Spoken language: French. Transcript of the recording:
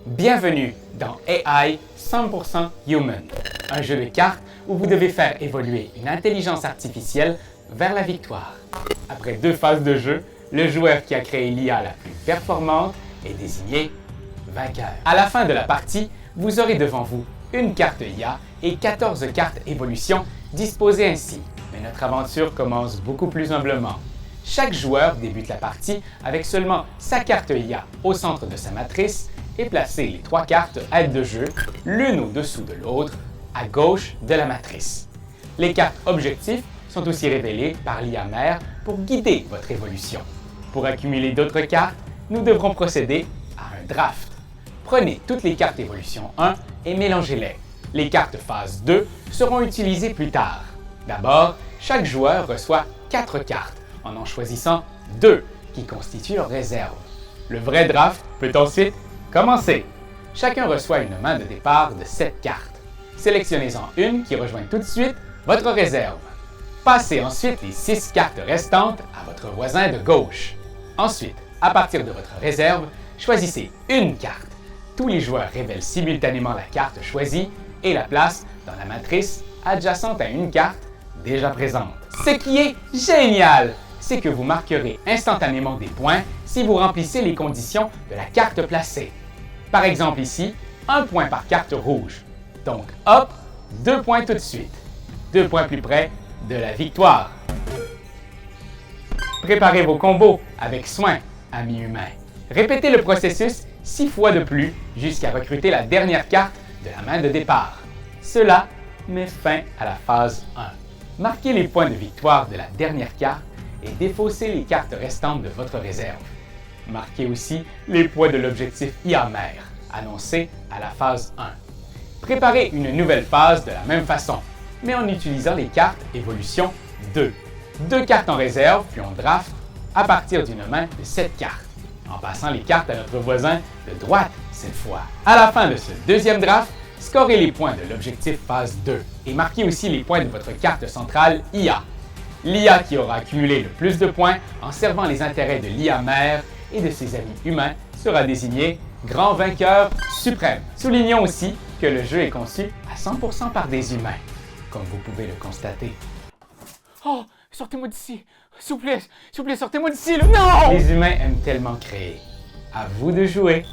Bienvenue dans AI 100% Human, un jeu de cartes où vous devez faire évoluer une intelligence artificielle vers la victoire. Après 2 phases de jeu, le joueur qui a créé l'IA la plus performante est désigné vainqueur. À la fin de la partie, vous aurez devant vous une carte IA et 14 cartes évolution disposées ainsi. Mais notre aventure commence beaucoup plus humblement. Chaque joueur débute la partie avec seulement sa carte IA au centre de sa matrice et placer les 3 cartes aide de jeu, l'une au-dessous de l'autre, à gauche de la matrice. Les cartes objectifs sont aussi révélées par l'IA mère pour guider votre évolution. Pour accumuler d'autres cartes, nous devrons procéder à un draft. Prenez toutes les cartes évolution 1 et mélangez-les. Les cartes phase 2 seront utilisées plus tard. D'abord, chaque joueur reçoit 4 cartes, en choisissant 2 qui constituent leur réserve. Le vrai draft peut ensuite commencer. Chacun reçoit une main de départ de 7 cartes. Sélectionnez-en une qui rejoint tout de suite votre réserve. Passez ensuite les 6 cartes restantes à votre voisin de gauche. Ensuite, à partir de votre réserve, choisissez une carte. Tous les joueurs révèlent simultanément la carte choisie et la placent dans la matrice adjacente à une carte déjà présente. Ce qui est génial, c'est que vous marquerez instantanément des points si vous remplissez les conditions de la carte placée. Par exemple ici, 1 point par carte rouge. Donc hop, 2 points tout de suite. 2 points plus près de la victoire. Préparez vos combos avec soin, amis humains. Répétez le processus 6 fois de plus jusqu'à recruter la dernière carte de la main de départ. Cela met fin à la phase 1. Marquez les points de victoire de la dernière carte et défaussez les cartes restantes de votre réserve. Marquez aussi les points de l'objectif IA mère, annoncé à la phase 1. Préparez une nouvelle phase de la même façon, mais en utilisant les cartes évolution 2. 2 cartes en réserve, puis on draft à partir d'une main de 7 cartes, en passant les cartes à notre voisin de droite cette fois. À la fin de ce deuxième draft, scorez les points de l'objectif phase 2 et marquez aussi les points de votre carte centrale IA. L'IA qui aura accumulé le plus de points en servant les intérêts de l'IA mère et de ses amis humains sera désigné grand vainqueur suprême. Soulignons aussi que le jeu est conçu à 100% par des humains, comme vous pouvez le constater. Oh, sortez-moi d'ici! S'il vous plaît, sortez-moi d'ici! Non! Les humains aiment tellement créer. À vous de jouer!